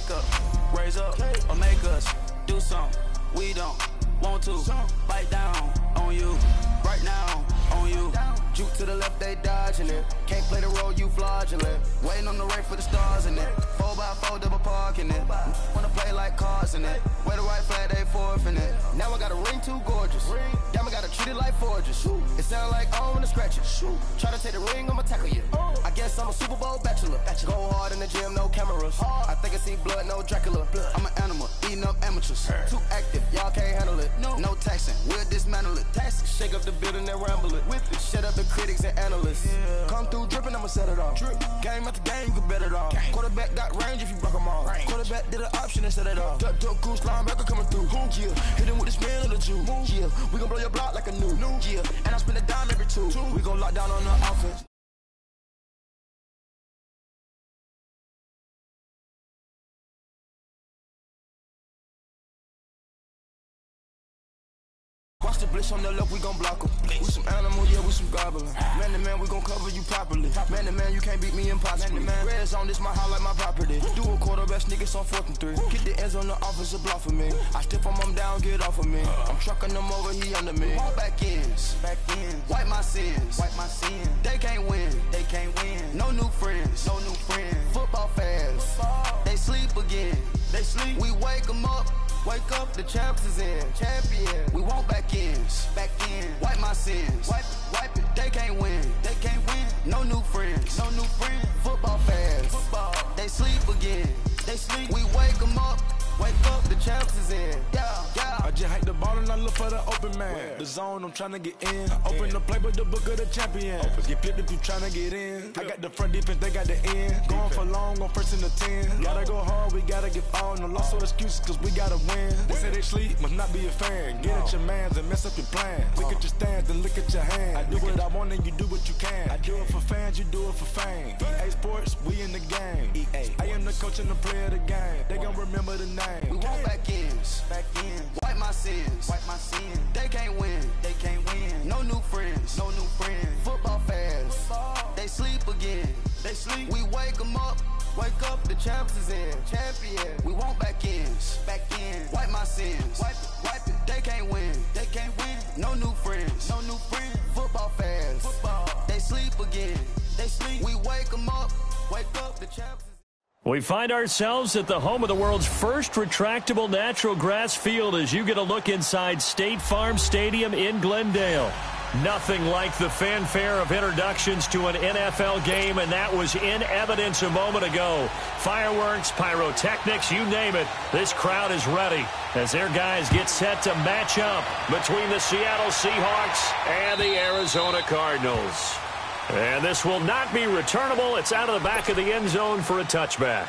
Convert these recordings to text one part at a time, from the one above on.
wake up, raise up, or make us do something we don't want to. Bite down on you, right now on you. Juke to the left, they dodging it. Can't play the role, you fraudulent. Waiting on the race for the stars in it. 4x4 double parking it. Wanna play like cars in it. Where the right flag, they forfeiting it. Now I got a ring too gorgeous. Damn, I gotta treat it like forges. It sound like I don't wanna scratch it. Try to take the ring, I'ma tackle you. I guess I'm a Super Bowl bachelor. Go hard in the gym, no cameras. I think I see blood, no Dracula. I'm an animal, eating up amateurs. Too active, y'all can't handle it. No taxing, we'll dismantle it. Shake up the building and ramble it. Whip it, shut up the critics and analysts. Come through dripping, I'ma set it off. Game after game, you can bet it off. Quarterback got range if you broke them off. Quarterback did an option and set it off. Duck goose, linebacker coming through. Yeah, hit him with the spin of the Jew. Yeah, we gon' blow your block like a new. Yeah, and I spend a dime every two. We gon' lock down on the offense. Watch the blitz on the left, we gon' block 'em. We some animal, yeah, we some gobbler. Man to man, we gon' cover you properly. Man to man, you can't beat me impossibly. Red zone, this my house like my property. Do a quarterback sneakers on 4th and 3. Get the ends on the offensive block for me. I step on him down, get off of me. I'm trucking them over, he under me. Back ends, wipe my sins, They can't win, No new friends, Football fans, they sleep again. We wake 'em up. Wake up, the champs is in. Champion. We want back ends. Wipe my sins. Wipe it. They can't win. No new friends. Football fans. They sleep again. We wake them up. Wake up, the champs is in. Yeah. I just hike the ball and I look for the open man. The zone, I'm tryna get in. Open the playbook, the book of the champion. Get flipped if you tryna get in. I got the front defense, they got the end. Going for long, on 1st and 10. Gotta go hard, we gotta give all. No loss or excuses, cause we gotta win. They say they sleep, must not be a fan. Get at your mans and mess up your plan. Look at your stands and look at your hands. I do what I want and you do what you can. I do it for fans, you do it for fame. EA Sports, we in the game. I am the coach and the player of the game. They gon' remember the name. We want back ends. Wipe my sins. They can't win. No new friends. Football fans. They sleep again. We wake 'em up. Wake up, the champs is in. Champion. We want back ends. Wipe my sins. Wipe it. They can't win. No new friends. Football fans. They sleep again. We wake 'em up. Wake up, the champs. We find ourselves at the home of the world's first retractable natural grass field as you get a look inside State Farm Stadium in Glendale. Nothing like the fanfare of introductions to an NFL game, and that was in evidence a moment ago. Fireworks, pyrotechnics, you name it. This crowd is ready as their guys get set to match up between the Seattle Seahawks and the Arizona Cardinals. And this will not be returnable. It's out of the back of the end zone for a touchback.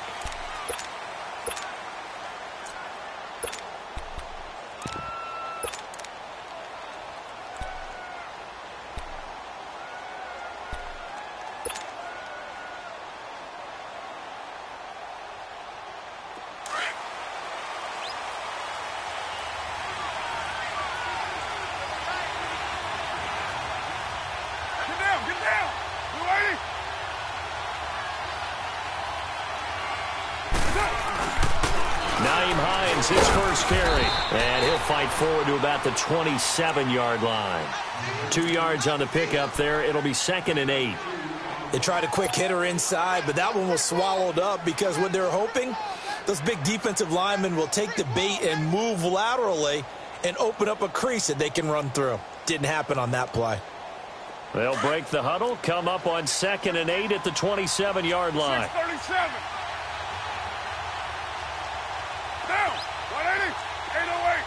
His first carry, and he'll fight forward to about the 27-yard line. 2 yards on the pickup there. It'll be 2nd and 8. They tried a quick hitter inside, but that one was swallowed up because what they're hoping, those big defensive linemen will take the bait and move laterally and open up a crease that they can run through. Didn't happen on that play. They'll break the huddle, come up on 2nd and 8 at the 27-yard line. 637. Down. 180. 808.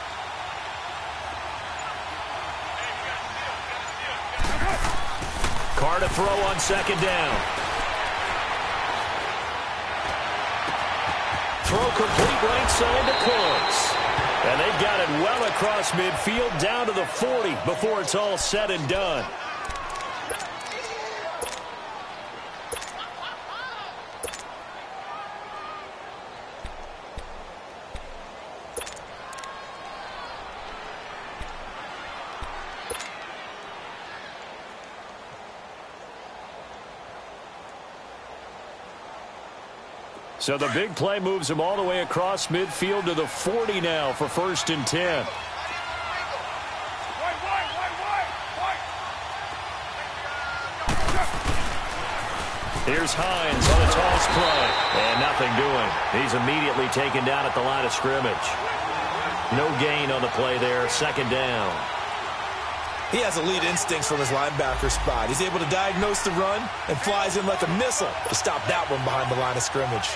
Carr to throw on 2nd down. Throw complete right side to close. And they've got it well across midfield down to the 40 before it's all said and done. So the big play moves him all the way across midfield to the 40 now for 1st and 10. Here's Hines on a toss play. And nothing doing. He's immediately taken down at the line of scrimmage. No gain on the play there. 2nd down. He has elite instincts from his linebacker spot. He's able to diagnose the run and flies in like a missile to stop that one behind the line of scrimmage.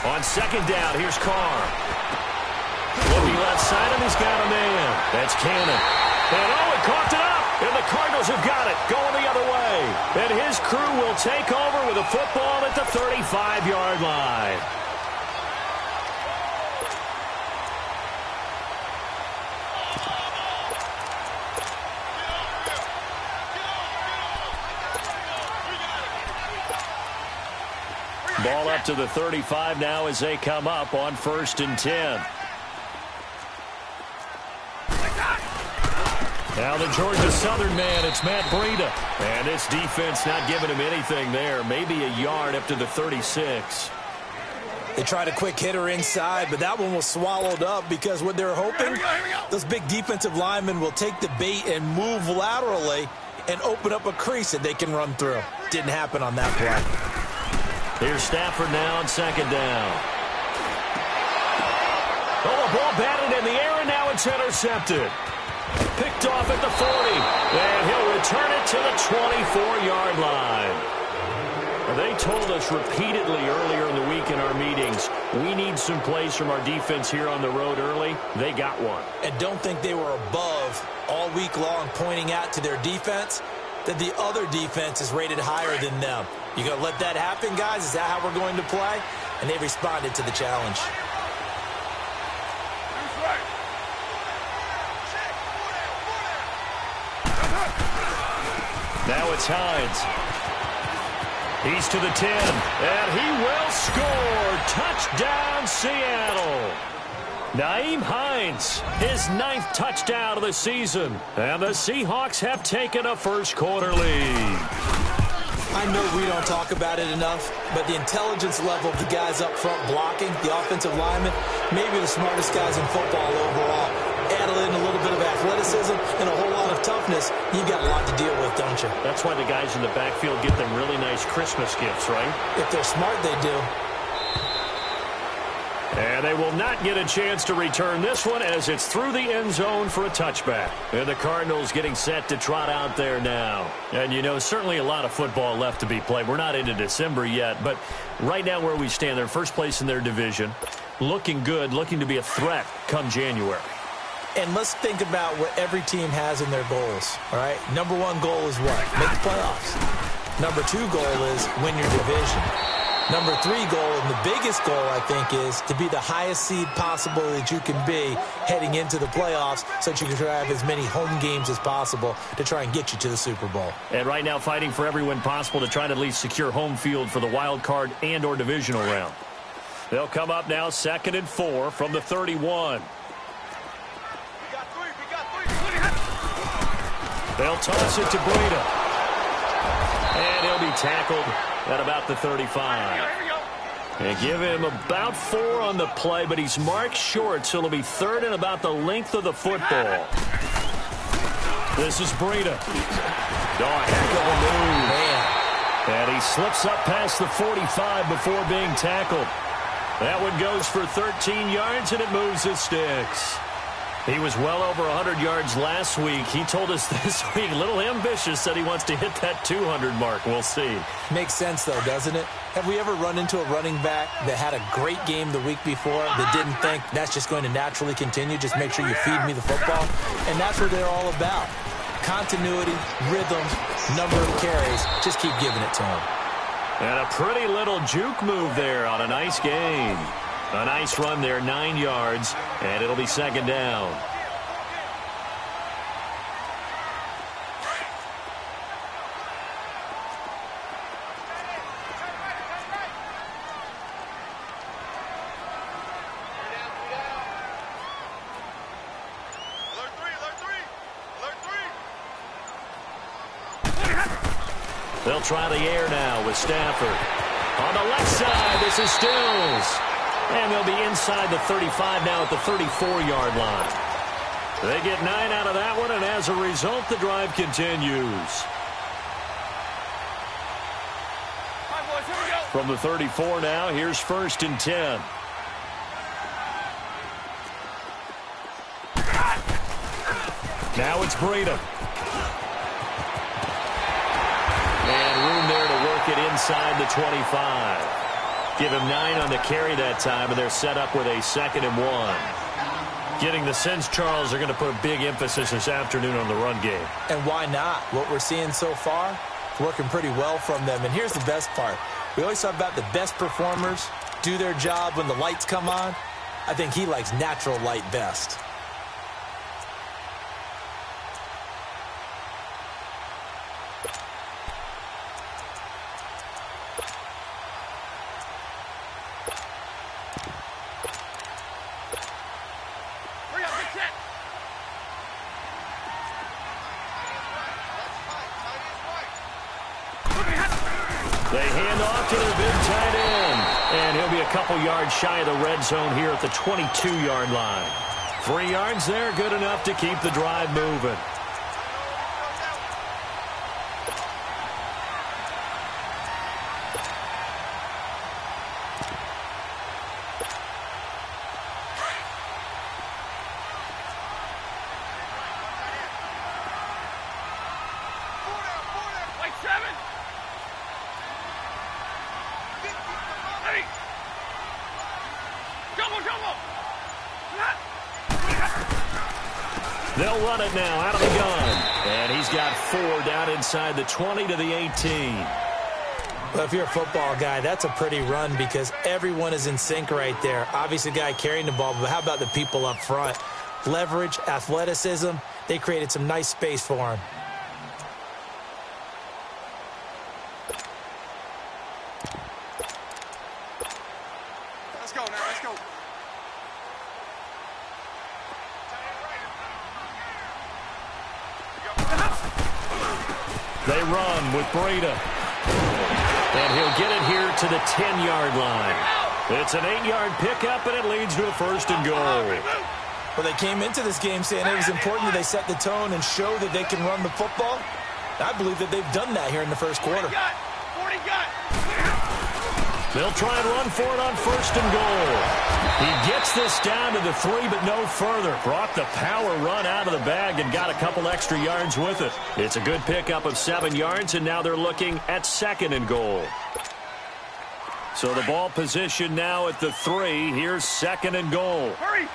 On 2nd down, here's Carr. Looking left side him, he's got a man. That's Cannon. And it coughed it up. And the Cardinals have got it, going the other way. And his crew will take over with a football at the 35-yard line. Ball up to the 35 now as they come up on 1st and 10. Now the Georgia Southern man, it's Matt Breida. And this defense not giving him anything there. Maybe a yard up to the 36. They tried a quick hitter inside, but that one was swallowed up because what they're hoping, those big defensive linemen will take the bait and move laterally and open up a crease that they can run through. Didn't happen on that play. Here's Stafford now on 2nd down. Oh, the ball batted in the air, and now it's intercepted. Picked off at the 40, and he'll return it to the 24-yard line. They told us repeatedly earlier in the week in our meetings, we need some plays from our defense here on the road early. They got one. And don't think they were above all week long pointing out to their defense that the other defense is rated higher than them. You going to let that happen, guys? Is that how we're going to play? And they responded to the challenge. Now it's Hines. He's to the 10, and he will score. Touchdown, Seattle. Nyheim Hines, his 9th touchdown of the season. And the Seahawks have taken a first-quarter lead. I know we don't talk about it enough, but the intelligence level of the guys up front blocking, the offensive linemen, maybe the smartest guys in football overall. Add in a little bit of athleticism and a whole lot of toughness, you've got a lot to deal with, don't you? That's why the guys in the backfield get them really nice Christmas gifts, right? If they're smart, they do. And they will not get a chance to return this one as it's through the end zone for a touchback. And the Cardinals getting set to trot out there now. And, you know, certainly a lot of football left to be played. We're not into December yet, but right now where we stand, they're first place in their division. Looking good, looking to be a threat come January. And let's think about what every team has in their goals, all right? Number 1 goal is what? Make the playoffs. Number 2 goal is win your division. Number 3 goal, and the biggest goal, I think, is to be the highest seed possible that you can be heading into the playoffs so that you can have as many home games as possible to try and get you to the Super Bowl. And right now fighting for every win possible to try to at least secure home field for the wild card and or divisional round. They'll come up now 2nd and 4 from the 31. They'll toss it to Breida. And he'll be tackled at about the 35. And give him about 4 on the play, but he's marked short, so it'll be 3rd and about the length of the football. This is Breida. Oh, heck of a move. Man. And he slips up past the 45 before being tackled. That one goes for 13 yards, and it moves his sticks. He was well over 100 yards last week. He told us this week, a little ambitious, said he wants to hit that 200 mark. We'll see. Makes sense, though, doesn't it? Have we ever run into a running back that had a great game the week before that didn't think that's just going to naturally continue? Just make sure you feed me the football. And that's what they're all about. Continuity, rhythm, number of carries. Just keep giving it to him. And a pretty little juke move there on a nice game. A nice run there, 9 yards, and it'll be 2nd down. They'll try the air now with Stafford. On the left side, this is Stills. And they'll be inside the 35 now at the 34-yard line. They get 9 out of that one, and as a result, the drive continues. From the 34 now, here's 1st and 10. Now it's Breida. And room there to work it inside the 25. Give him 9 on the carry that time, and they're set up with a 2nd and 1. Getting the sense, Charles, are going to put a big emphasis this afternoon on the run game. And why not? What we're seeing so far is working pretty well from them. And here's the best part. We always talk about the best performers do their job when the lights come on. I think he likes natural light best. They hand off to their big tight end. And he'll be a couple yards shy of the red zone here at the 22-yard line. 3 yards there, good enough to keep the drive moving. They'll run it now out of the gun. And he's got 4 down inside the 20 to the 18. Well, if you're a football guy, that's a pretty run because everyone is in sync right there. Obviously, the guy carrying the ball, but how about the people up front? Leverage, athleticism, they created some nice space for him. Let's go now, let's go. They run with Breida. And he'll get it here to the 10-yard line. It's an 8-yard pickup, and it leads to a 1st and goal. Well, they came into this game saying it was important that they set the tone and show that they can run the football. I believe that they've done that here in the first quarter. 40 got. They'll try and run for it on 1st and goal. He gets this down to the 3, but no further. Brought the power run out of the bag and got a couple extra yards with it. It's a good pickup of 7 yards, and now they're looking at 2nd and goal. So the ball position now at the 3. Here's 2nd and goal. Hurry.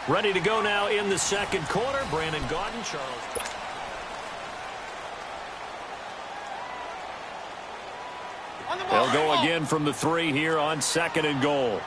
Ready to go now in the 2nd quarter. Brandon Gaudin, Charles. They'll go again from the 3 here on 2nd and goal.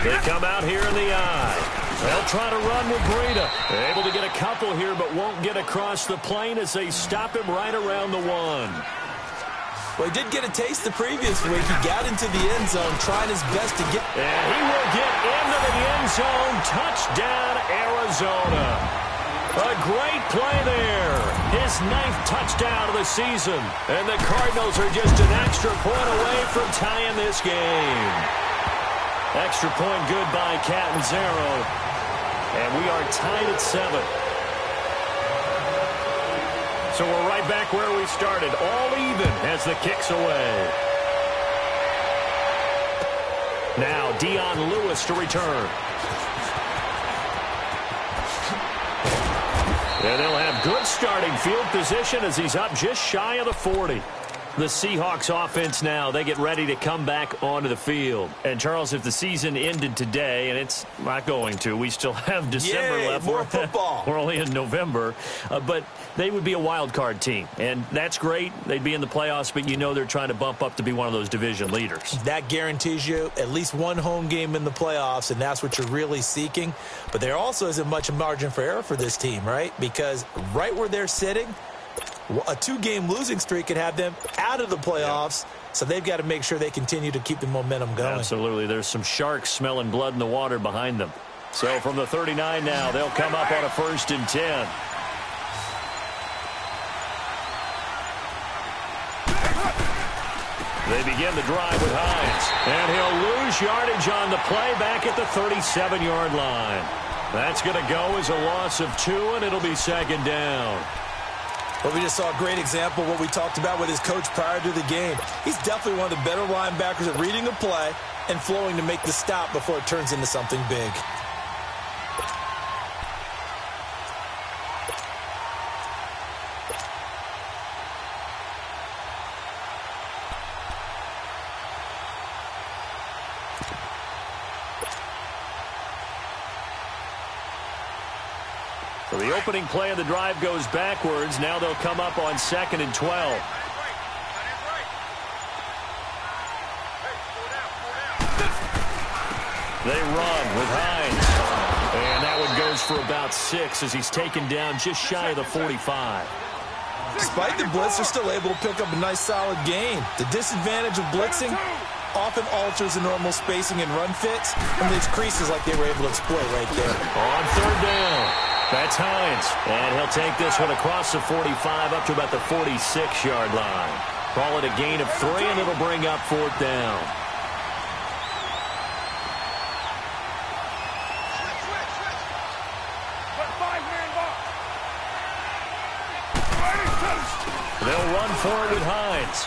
They come out here in the eye. They'll try to run with Breida. They're able to get a couple here, but won't get across the plane as they stop him right around the 1. Well, he did get a taste the previous week. He got into the end zone, trying his best to get... And he will get into the end zone. Touchdown, Arizona. A great play there. His 9th touchdown of the season. And the Cardinals are just an extra point away from tying this game. Extra point good by Catanzaro. And we are tied at 7. So we're right back where we started. All even as the kick's away. Now Dion Lewis to return. And they'll have good starting field position as he's up just shy of the 40. The Seahawks offense now, they get ready to come back onto the field. And, Charles, if the season ended today, and it's not going to, we still have December left. More football. We're only in November. But they would be a wild card team. And that's great. They'd be in the playoffs, but you know they're trying to bump up to be one of those division leaders. That guarantees you at least one home game in the playoffs, and that's what you're really seeking. But there also isn't much margin for error for this team, right? Because right where they're sitting, a 2-game losing streak could have them out of the playoffs, so they've got to make sure they continue to keep the momentum going. Absolutely. There's some sharks smelling blood in the water behind them. So from the 39 now, they'll come up on a 1st and 10. They begin the drive with Hines. And he'll lose yardage on the play back at the 37-yard line. That's going to go as a loss of 2, and it'll be 2nd down. Well, we just saw a great example of what we talked about with his coach prior to the game. He's definitely one of the better linebackers at reading a play and flowing to make the stop before it turns into something big. So the opening play of the drive goes backwards. Now they'll come up on 2nd and 12. They run with Hines. And that one goes for about 6 as he's taken down just shy of the 45. Despite the blitz, they're still able to pick up a nice solid gain. The disadvantage of blitzing often alters the normal spacing and run fits and leaves creases like they were able to exploit right there. On 3rd down, that's Hines. And he'll take this one across the 45 up to about the 46-yard line. Call it a gain of 3, and it'll bring up 4th down. They'll run forward with Hines.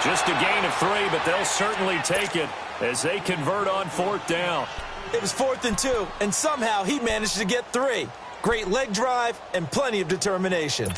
Just a gain of 3, but they'll certainly take it as they convert on 4th down. It was 4th and 2, and somehow he managed to get 3. Great leg drive and plenty of determination.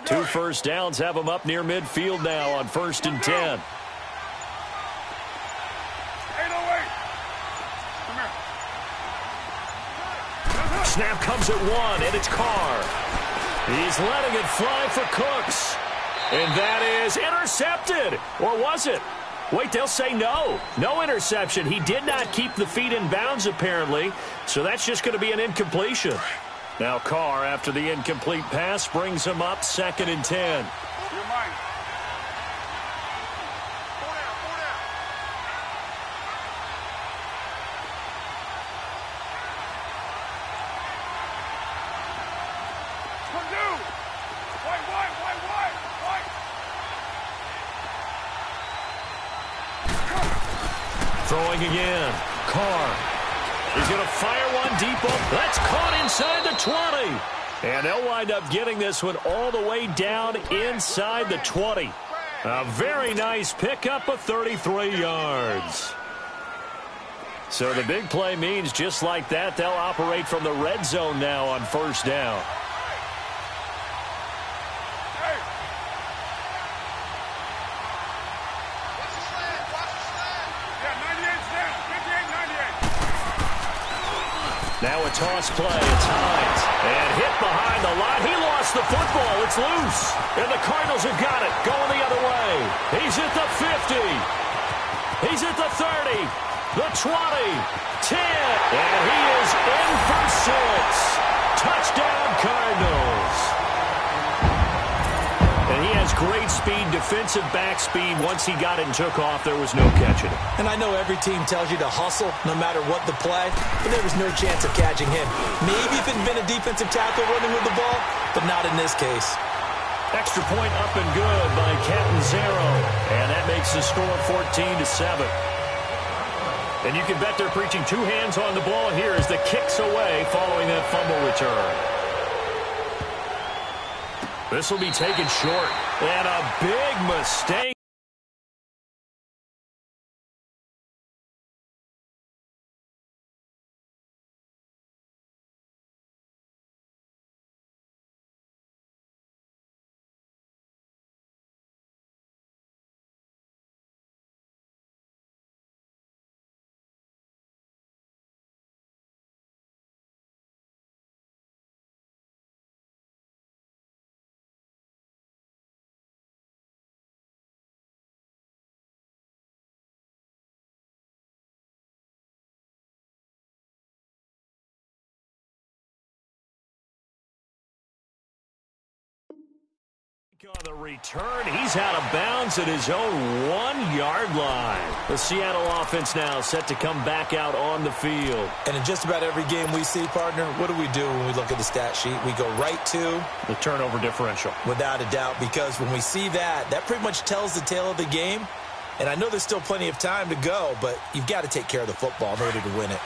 Two first downs have them up near midfield now on 1st and 10. Snap comes at 1, and it's Carr. He's letting it fly for Cooks. And that is intercepted. Or was it? Wait, they'll say no. No interception. He did not keep the feet in bounds, apparently. So that's just going to be an incompletion. Now Carr, after the incomplete pass, brings him up 2nd and 10. Throwing again. Carr. He's going to fire one deep up. That's caught inside the 20. And they'll wind up getting this one all the way down inside the 20. A very nice pickup of 33 yards. So the big play means just like that, they'll operate from the red zone now on 1st down. Now a toss play. It's Hines. And hit behind the line. He lost the football. It's loose. And the Cardinals have got it. Going the other way. He's at the 50. He's at the 30. The 20. 10. And he is in for 6. Touchdown Cardinals. And he has great speed, defensive back speed. Once he got it and took off, there was no catching it. And I know every team tells you to hustle no matter what the play, but there was no chance of catching him. Maybe if it had been a defensive tackle running with the ball, but not in this case. Extra point up and good by Catanzaro. And that makes the score 14-7. And you can bet they're preaching 2 hands on the ball here as the kick's away following that fumble return. This will be taken short. And a big mistake. On the return, he's out of bounds at his own 1-yard line. The Seattle offense now set to come back out on the field. And in just about every game we see, partner, what do we do when we look at the stat sheet? We go right to the turnover differential. Without a doubt, because when we see that pretty much tells the tale of the game. And I know there's still plenty of time to go, but you've got to take care of the football in order to win it.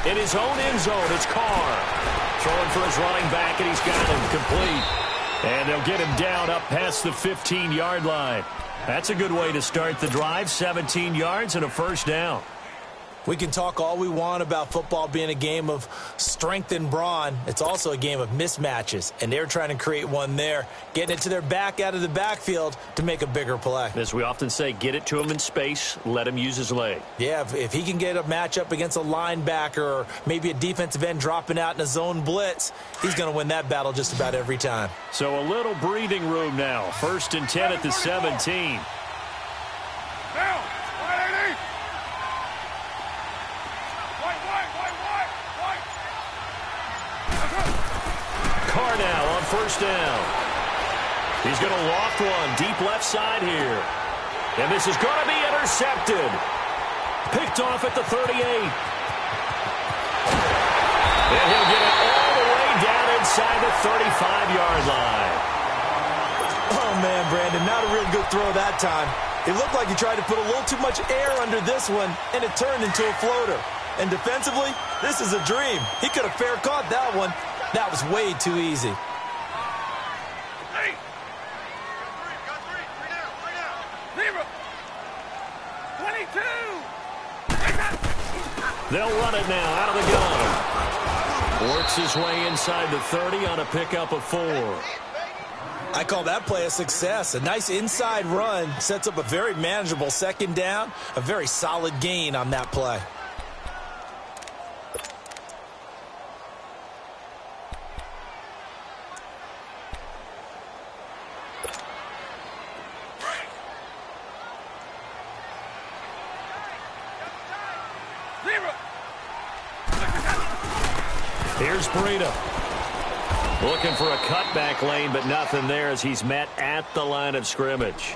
In his own end zone, it's Carr. Throwing for his running back, and he's got him complete. And they'll get him down up past the 15-yard line. That's a good way to start the drive, 17 yards and a first down. We can talk all we want about football being a game of strength and brawn. It's also a game of mismatches, and they're trying to create one there, getting it to their back out of the backfield to make a bigger play. As we often say, get it to him in space, let him use his leg. Yeah, if he can get a matchup against a linebacker or maybe a defensive end dropping out in a zone blitz, he's going to win that battle just about every time. So a little breathing room now. 1st and 10 at the 17. Carr now on 1st down. He's going to loft one deep left side here. And this is going to be intercepted. Picked off at the 38. And he'll get it all the way down inside the 35-yard line. Oh, man, Brandon, not a real good throw that time. It looked like he tried to put a little too much air under this one, and it turned into a floater. And defensively, this is a dream. He could have fair caught that one. That was way too easy. They'll run it now out of the gun. Works his way inside the 30 on a pickup of 4. I call that play a success. A nice inside run sets up a very manageable 2nd down. A very solid gain on that play. Here's Breida. Looking for a cutback lane, but nothing there as he's met at the line of scrimmage.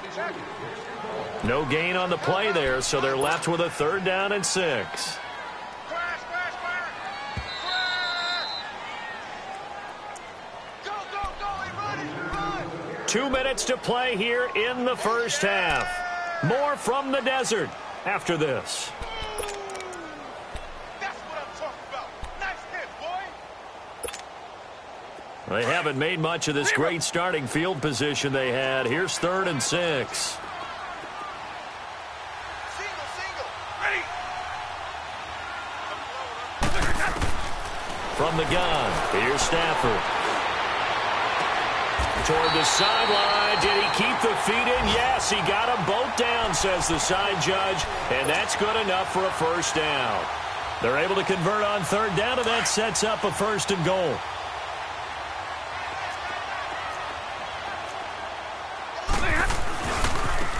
No gain on the play there, so they're left with a 3rd down and 6. 2 minutes to play here in the 1st half. More from the desert after this. They haven't made much of this great starting field position they had. Here's 3rd and 6. From the gun, here's Stafford. Toward the sideline. Did he keep the feet in? Yes, he got them both down, says the side judge. And that's good enough for a 1st down. They're able to convert on 3rd down, and that sets up a 1st and goal.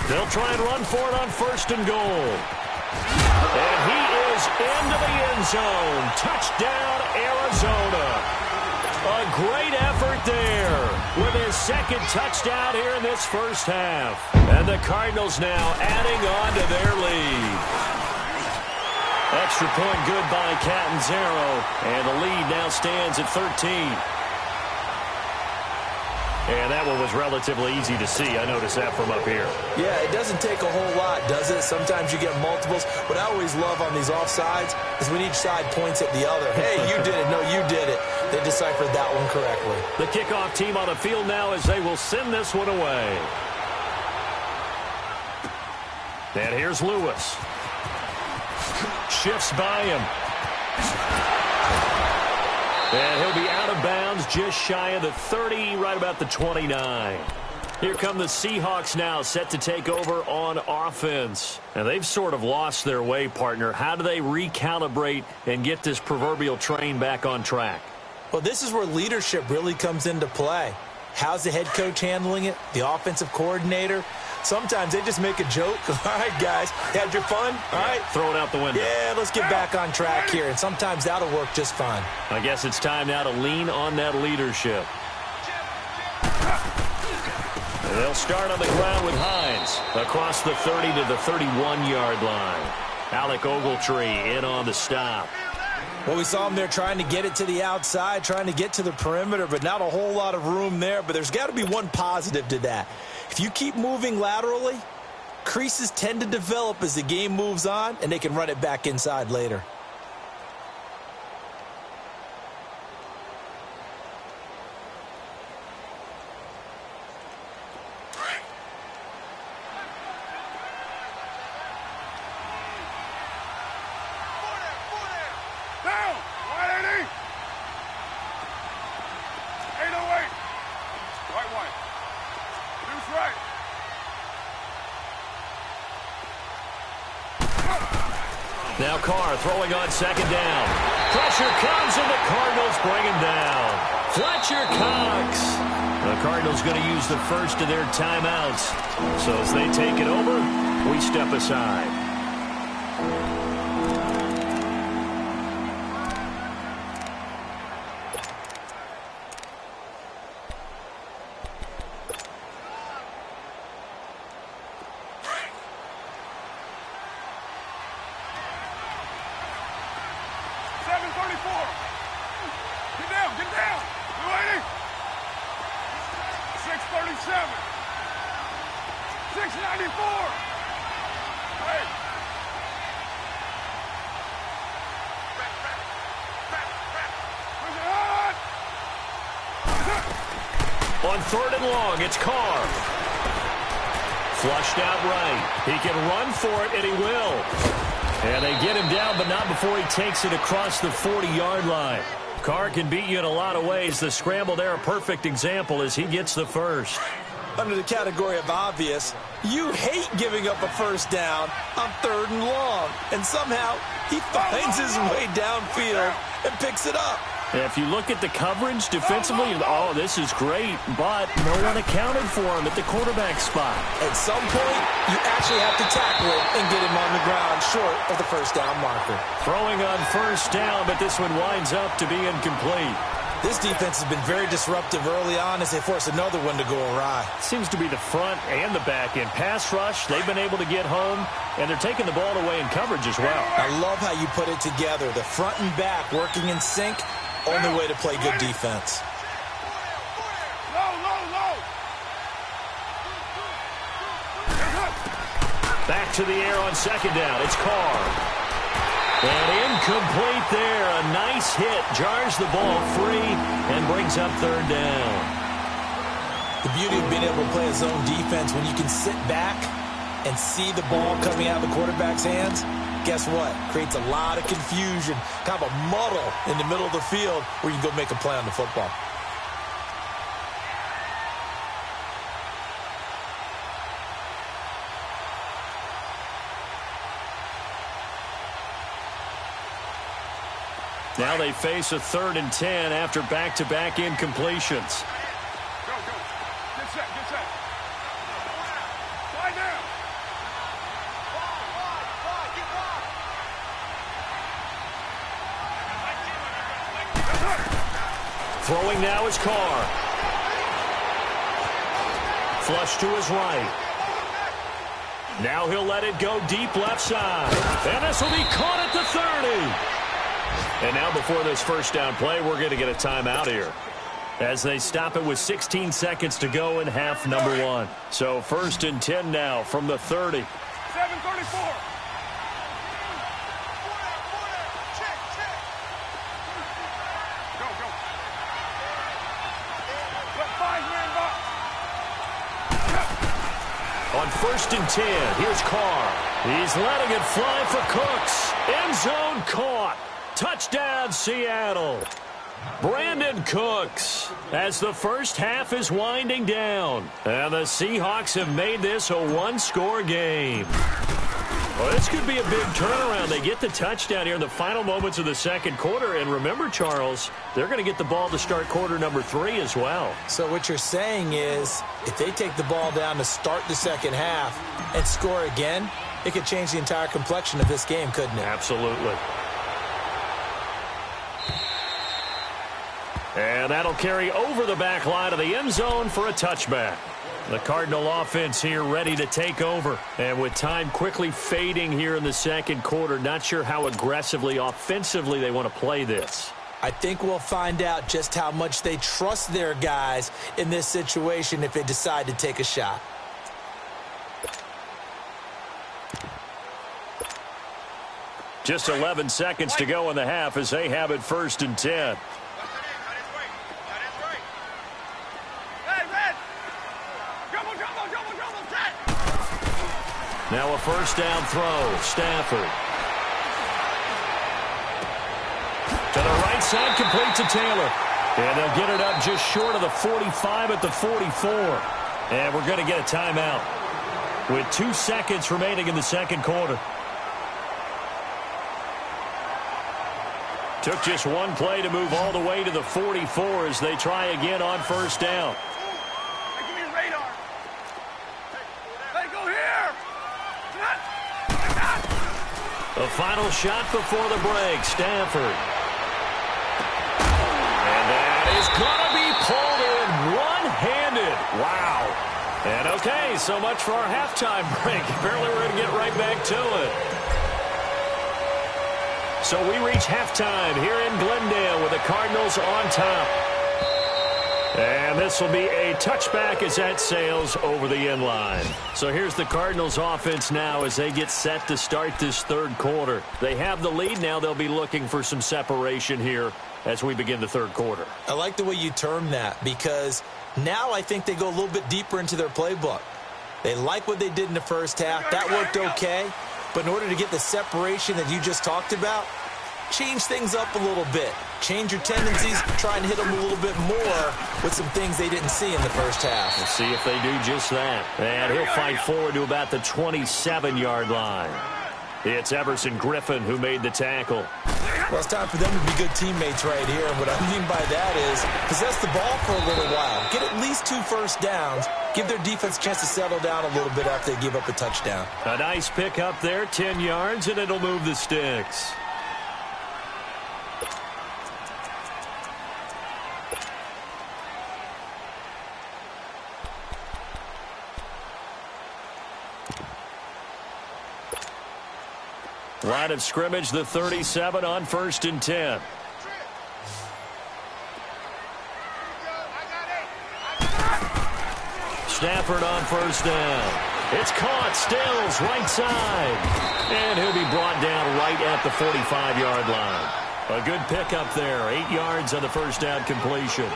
They'll try and run for it on 1st and goal. And he is into the end zone. Touchdown, Arizona. A great effort there with his 2nd touchdown here in this 1st half. And the Cardinals now adding on to their lead. Extra point good by Catanzaro. And the lead now stands at 13. And that one was relatively easy to see. I noticed that from up here. Yeah, it doesn't take a whole lot, does it? Sometimes you get multiples. What I always love on these offsides is when each side points at the other. Hey, you did it. No, you did it. They deciphered that one correctly. The kickoff team on the field now as they will send this one away. And here's Lewis. Shifts by him. And he'll be out of bounds just shy of the 30, right about the 29. Here come the Seahawks now, set to take over on offense. And they've sort of lost their way, partner. How do they recalibrate and get this proverbial train back on track? Well, this is where leadership really comes into play. How's the head coach handling it? The offensive coordinator? Sometimes they just make a joke. All right, guys, had your fun? All right. Throw it out the window. Yeah, let's get back on track here, and sometimes that'll work just fine. I guess it's time now to lean on that leadership. They'll start on the ground with Hines across the 30 to the 31-yard line. Alec Ogletree in on the stop. Well, we saw him there trying to get it to the outside, trying to get to the perimeter, but not a whole lot of room there. But there's got to be one positive to that. If you keep moving laterally, creases tend to develop as the game moves on, and they can run it back inside later. Now Carr throwing on second down. Pressure comes and the Cardinals bring him down. Fletcher Cox. The Cardinals going to use the first of their timeouts. So as they take it over, we step aside. On third and long, it's Carr. Flushed out right. He can run for it, and he will. And they get him down, but not before he takes it across the 40-yard line. Carr can beat you in a lot of ways. The scramble there, a perfect example as he gets the first. Under the category of obvious, you hate giving up a first down on third and long. And somehow, he finds his way downfield and picks it up. If you look at the coverage defensively, oh, this is great, but no one accounted for him at the quarterback spot. At some point, you actually have to tackle him and get him on the ground short of the first down marker. Throwing on first down, but this one winds up to be incomplete. This defense has been very disruptive early on as they force another one to go awry. Seems to be the front and the back end. Pass rush, they've been able to get home, and they're taking the ball away in coverage as well. I love how you put it together. The front and back working in sync. Only way to play good defense. Back to the air on second down. It's Carr. And incomplete there. A nice hit. Jars the ball free and brings up third down. The beauty of being able to play a zone defense when you can sit back and see the ball coming out of the quarterback's hands. Guess what? Creates a lot of confusion, kind of a muddle in the middle of the field where you can go make a play on the football. Now they face a 3rd and 10 after back-to-back incompletions. Go, go. Get set, get set. Slide down. Throwing now is Carr. Flush to his right. Now he'll let it go deep left side. And this will be caught at the 30. And now before this first down play, we're going to get a timeout here as they stop it with 16 seconds to go in half number 1. So 1st and 10 now from the 30. 7:34. On 1st and 10, here's Carr. He's letting it fly for Cooks. End zone caught. Touchdown, Seattle. Brandon Cooks as the first half is winding down. And the Seahawks have made this a one-score game. Well, this could be a big turnaround. They get the touchdown here in the final moments of the second quarter. And remember, Charles, they're going to get the ball to start quarter number 3 as well. So what you're saying is if they take the ball down to start the second half and score again, it could change the entire complexion of this game, couldn't it? Absolutely. And that'll carry over the back line of the end zone for a touchback. The Cardinal offense here ready to take over. And with time quickly fading here in the second quarter, not sure how aggressively, offensively they want to play this. I think we'll find out just how much they trust their guys in this situation if they decide to take a shot. Just 11 seconds to go in the half as they have it 1st and 10. Now a first down throw. Stafford. To the right side, complete to Taylor. And they'll get it up just short of the 45 at the 44. And we're going to get a timeout with 2 seconds remaining in the second quarter. Took just one play to move all the way to the 44 as they try again on first down. The final shot before the break, Stafford. And that is going to be pulled in one-handed. Wow. And okay, so much for our halftime break. Apparently we're going to get right back to it. So we reach halftime here in Glendale with the Cardinals on top. And this will be a touchback as that sails over the end line. So here's the Cardinals offense now as they get set to start this third quarter. They have the lead now. They'll be looking for some separation here as we begin the third quarter. I like the way you term that because now I think they go a little bit deeper into their playbook. They like what they did in the first half. That worked okay. But in order to get the separation that you just talked about, change things up a little bit. Change your tendencies, try and hit them a little bit more with some things they didn't see in the first half. We'll see if they do just that. And he'll fight forward to about the 27-yard line. It's Everson Griffin who made the tackle. Well, it's time for them to be good teammates right here. And what I mean by that is possess the ball for a little while. Get at least 2 first downs. Give their defense a chance to settle down a little bit after they give up a touchdown. A nice pick up there, 10 yards, and it'll move the sticks. Line of scrimmage, the 37 on 1st and 10. Stafford on first down. It's caught. Stills right side. And he'll be brought down right at the 45-yard line. A good pickup there. 8 yards on the first down completion.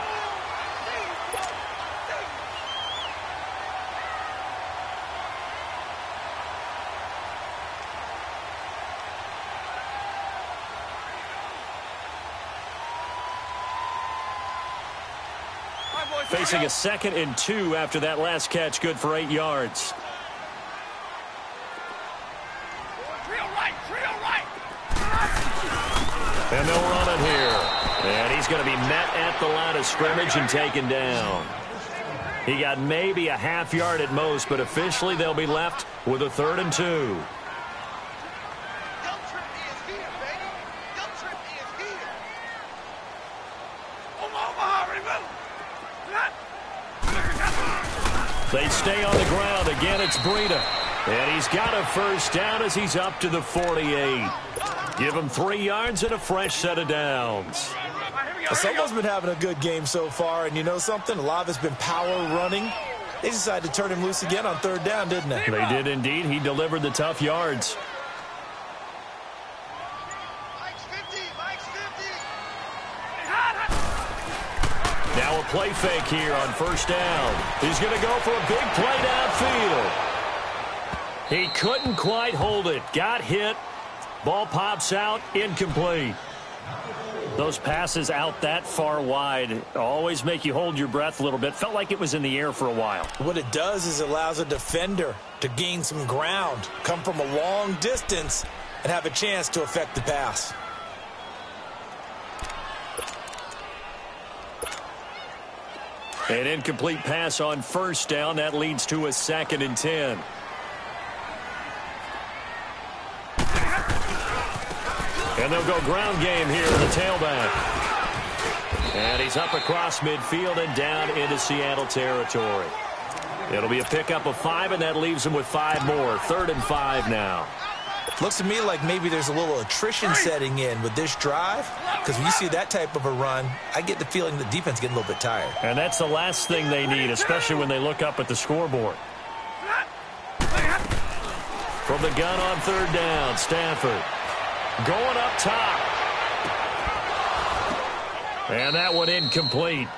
Facing a 2nd and 2 after that last catch, good for 8 yards. And they'll run it here. And he's going to be met at the line of scrimmage and taken down. He got maybe a half yard at most, but officially they'll be left with a 3rd and 2. They stay on the ground. Again, it's Breida. And he's got a first down as he's up to the 48. Give him 3 yards and a fresh set of downs. Someone's been having a good game so far, and you know something? A lot of it's been power running. They decided to turn him loose again on 3rd down, didn't they? They did indeed. He delivered the tough yards. Now a play fake here on first down. He's going to go for a big play downfield. He couldn't quite hold it. Got hit. Ball pops out. Incomplete. Those passes out that far wide always make you hold your breath a little bit. Felt like it was in the air for a while. What it does is it allows a defender to gain some ground, come from a long distance, and have a chance to affect the pass. An incomplete pass on first down. That leads to a 2nd and 10. And they'll go ground game here in the tailback. And he's up across midfield and down into Seattle territory. It'll be a pickup of 5, and that leaves them with 5 more. 3rd and 5 now. Looks to me like maybe there's a little attrition setting in with this drive, because when you see that type of a run, I get the feeling the defense getting a little bit tired. And that's the last thing they need, especially when they look up at the scoreboard. From the gun on 3rd down, Stafford going up top. And that one incomplete.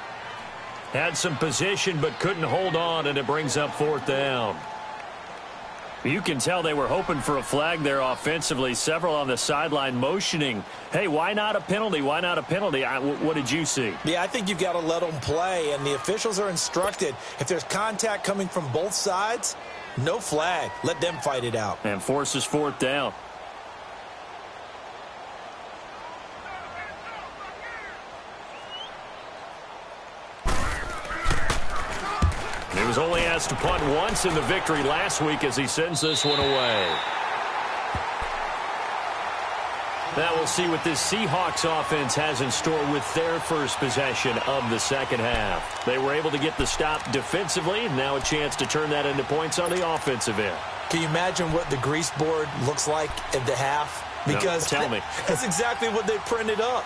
Had some position but couldn't hold on, and it brings up 4th down. You can tell they were hoping for a flag there offensively. Several on the sideline motioning, hey, why not a penalty? Why not a penalty? What did you see? Yeah, I think you've got to let them play, and the officials are instructed, if there's contact coming from both sides, no flag. Let them fight it out. And forces 4th down. He was only asked to punt once in the victory last week as he sends this one away. Now we'll see what this Seahawks offense has in store with their first possession of the second half. They were able to get the stop defensively. Now a chance to turn that into points on the offensive end. Can you imagine what the grease board looks like at the half? Because no, tell me. That's exactly what they printed up.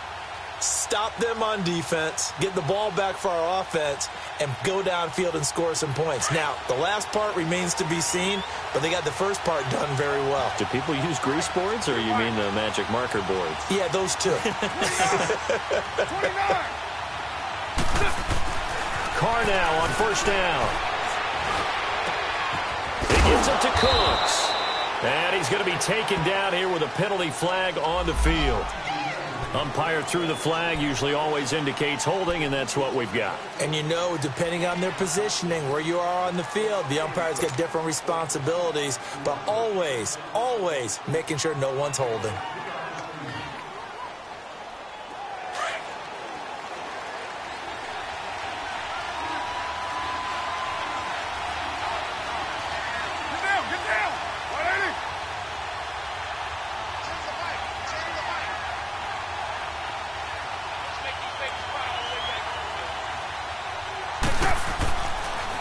Stop them on defense, get the ball back for our offense, and go downfield and score some points. Now, the last part remains to be seen, but they got the first part done very well. Do people use grease boards, or you mean the magic marker boards? Yeah, those two. 29. Carr now on 1st down. He gives it to Cooks. And he's going to be taken down here with a penalty flag on the field. Umpire threw the flag, usually always indicates holding, and that's what we've got. And you know, depending on their positioning, where you are on the field, the umpires get different responsibilities, but always, always making sure no one's holding. Get down. 180.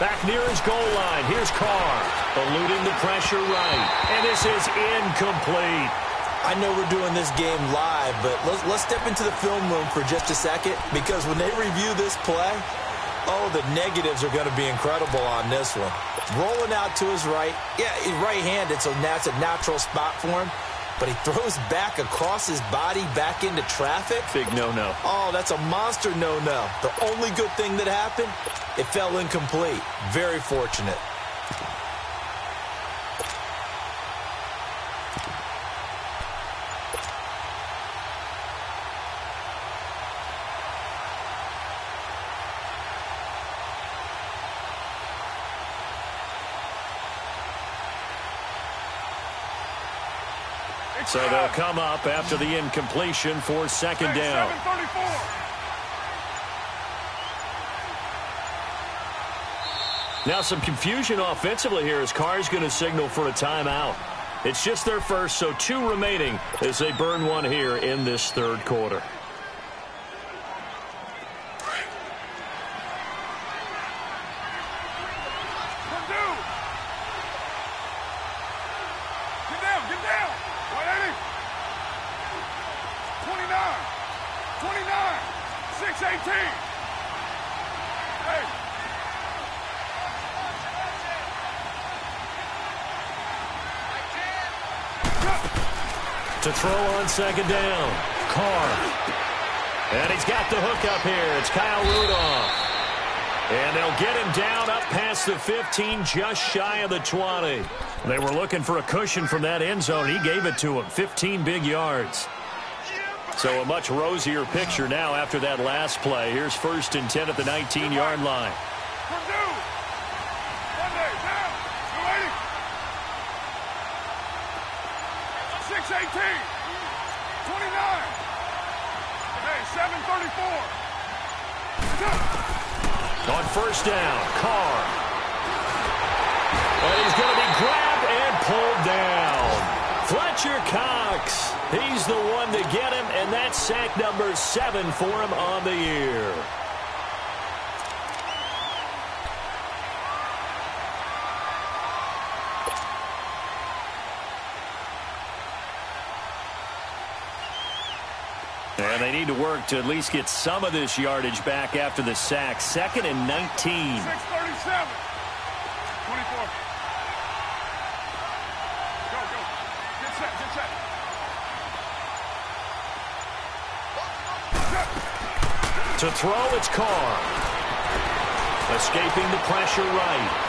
Back near his goal line. Here's Carr, eluding the pressure right. And this is incomplete. I know we're doing this game live, but let's step into the film room for just a second, because when they review this play, oh, the negatives are going to be incredible on this one. Rolling out to his right. Yeah, he's right-handed, so that's a natural spot for him. But he throws back across his body back into traffic. Big no-no. Oh, that's a monster no-no. The only good thing that happened, it fell incomplete. Very fortunate. So they'll come up after the incompletion for 2nd down. 7:34. Now some confusion offensively here as Carr's going to signal for a timeout. It's just their first, so 2 remaining as they burn one here in this 3rd quarter. Get down. 180. 29. 618. Hey. To throw on 2nd down, Carr. And he's got the hook up here. It's Kyle Rudolph. And they'll get him down up past the 15, just shy of the 20. They were looking for a cushion from that end zone. He gave it to him. 15 big yards. So a much rosier picture now after that last play. Here's 1st and 10 at the 19-yard line. Purdue. Monday, down. 280. 618. 29. Hey, 734. On 1st down, Carr. And he's going to be grabbed and pulled down. Fletcher Cox, he's the one to get him, and that's sack number 7 for him on the year. And they need to work to at least get some of this yardage back after the sack. 2nd and 19. 637. 24. Go, go. Get set, get set. To throw, it's Carr. Escaping the pressure right.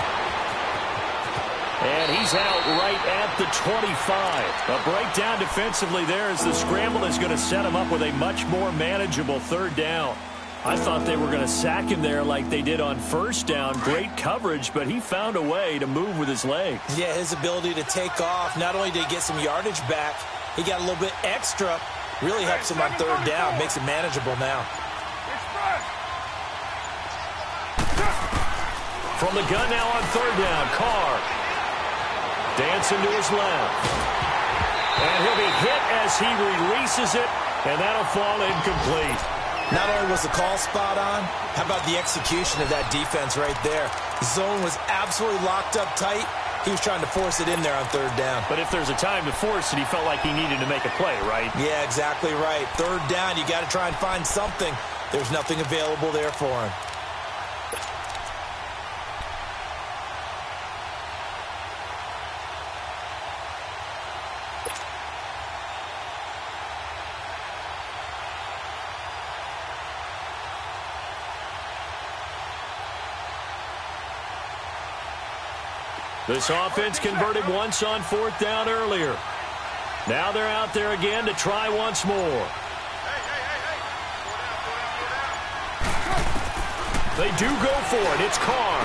And he's out right at the 25. A breakdown defensively there as the scramble is going to set him up with a much more manageable 3rd down. I thought they were going to sack him there like they did on 1st down. Great coverage, but he found a way to move with his legs. Yeah, his ability to take off, not only did he get some yardage back, he got a little bit extra. Really helps him on 3rd down, makes it manageable now. From the gun now on 3rd down, Carr. Dancing to his left. And he'll be hit as he releases it, and that'll fall incomplete. Not only was the call spot on, how about the execution of that defense right there? The zone was absolutely locked up tight. He was trying to force it in there on 3rd down. But if there's a time to force it, he felt like he needed to make a play, right? Yeah, exactly right. 3rd down, you got to try and find something. There's nothing available there for him. This offense converted once on 4th down earlier. Now they're out there again to try once more. They do go for it. It's Carr.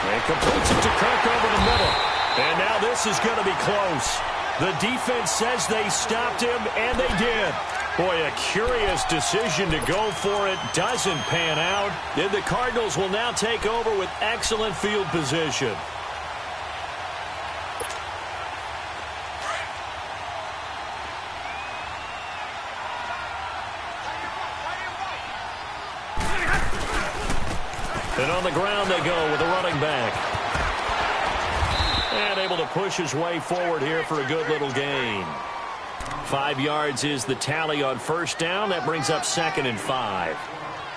And completes it to Kirk over the middle. And now this is going to be close. The defense says they stopped him, and they did. Boy, a curious decision to go for it. Doesn't pan out. And the Cardinals will now take over with excellent field position. And on the ground they go with a running back. And able to push his way forward here for a good little gain. 5 yards is the tally on 1st down. That brings up 2nd and 5.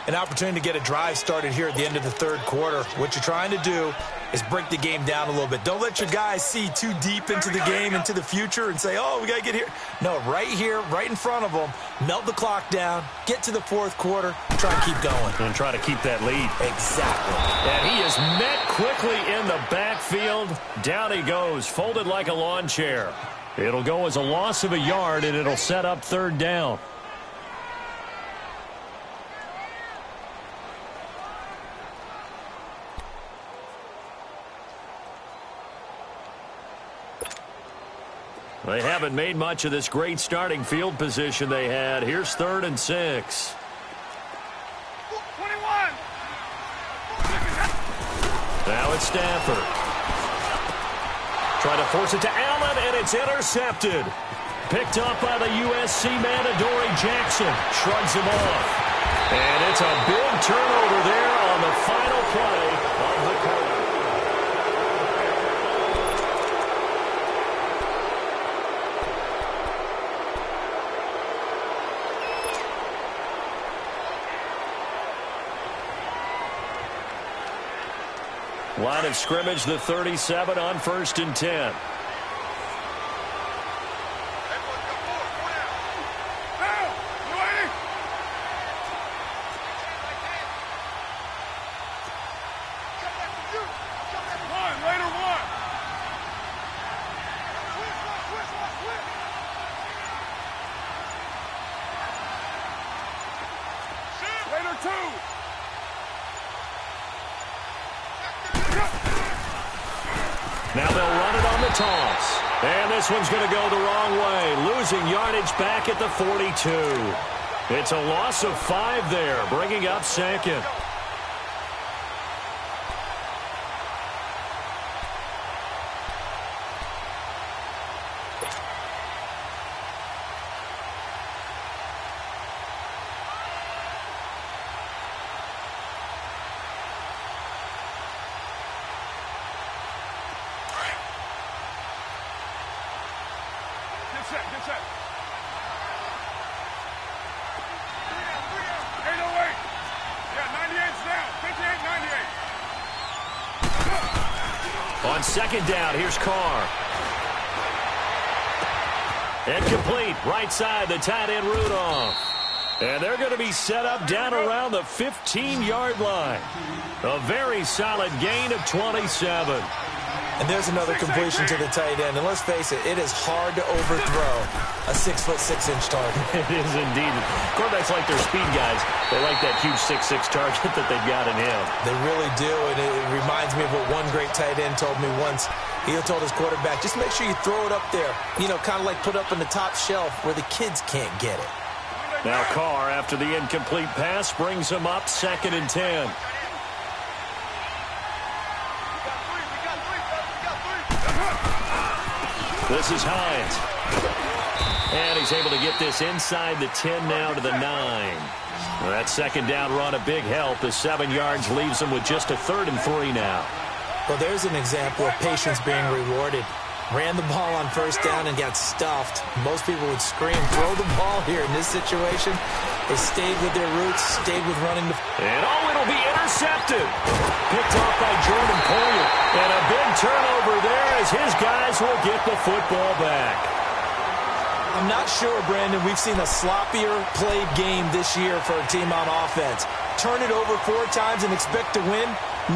An opportunity to get a drive started here at the end of the 3rd quarter. What you're trying to do is break the game down a little bit. Don't let your guys see too deep into the game, into the future, and say, oh, we got to get here. No, right here, right in front of them, melt the clock down, get to the 4th quarter, try and keep going. And try to keep that lead. Exactly. And he is met quickly in the backfield. Down he goes, folded like a lawn chair. It'll go as a loss of a yard, and it'll set up 3rd down. They haven't made much of this great starting field position they had. Here's 3rd and 6. 21. Now it's Stafford. Trying to force it to Allen, and it's intercepted. Picked up by the USC man, Adoree Jackson. Shrugs him off. And it's a big turnover there on the final play of the quarter. Line of scrimmage, the 37 on 1st and 10. Now they'll run it on the toss. And this one's going to go the wrong way, losing yardage back at the 42. It's a loss of 5 there, bringing up second. Get set. 808. Yeah, 98's down. 58, 98. On second down, here's Carr. Incomplete, right side, the tight end Rudolph. And they're going to be set up down around the 15-yard line. A very solid gain of 27. And there's another completion to the tight end. And let's face it, it is hard to overthrow a 6'6" target. It is indeed. Quarterbacks like their speed guys. They like that huge 6'6" target that they've got in him. They really do, and it reminds me of what one great tight end told me once. He told his quarterback, just make sure you throw it up there. You know, kind of like put up in the top shelf where the kids can't get it. Now Carr, after the incomplete pass, brings him up 2nd and 10. This is Hines. And he's able to get this inside the 10 now to the 9. That second down run a big help. The 7 yards leaves him with just a 3rd and 3 now. Well, there's an example of patience being rewarded. Ran the ball on 1st down and got stuffed. Most people would scream, throw the ball here. In this situation, they stayed with their roots, stayed with running the... And it'll be intercepted. Picked off by Jordan Poyer. And a big turnover there as his guys will get the football back. I'm not sure, Brandon, we've seen a sloppier played game this year for a team on offense. Turn it over 4 times and expect to win?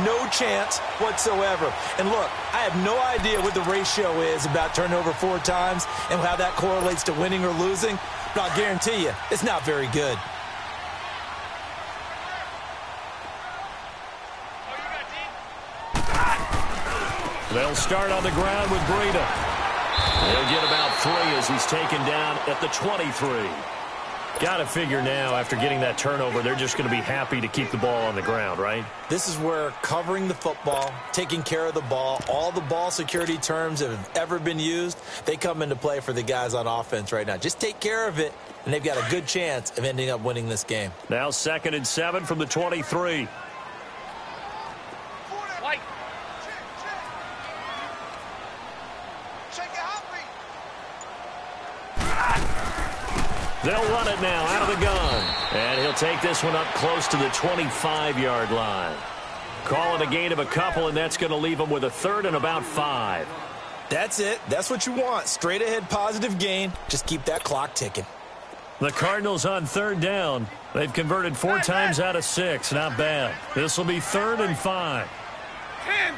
No chance whatsoever. And look, I have no idea what the ratio is about turnover 4 times and how that correlates to winning or losing, but I'll guarantee you, it's not very good. They'll start on the ground with Breida. He'll get about 3 as he's taken down at the 23. Got to figure now, after getting that turnover, they're just going to be happy to keep the ball on the ground, right? This is where covering the football, taking care of the ball, all the ball security terms that have ever been used, they come into play for the guys on offense right now. Just take care of it, and they've got a good chance of ending up winning this game. Now 2nd and 7 from the 23. They'll run it now out of the gun. And he'll take this one up close to the 25-yard line. Call it a gain of a couple, and that's going to leave him with a 3rd and about 5. That's it. That's what you want. Straight ahead positive gain. Just keep that clock ticking. The Cardinals on 3rd down. They've converted 4 times out of 6. Not bad. This will be 3rd and 5. 10.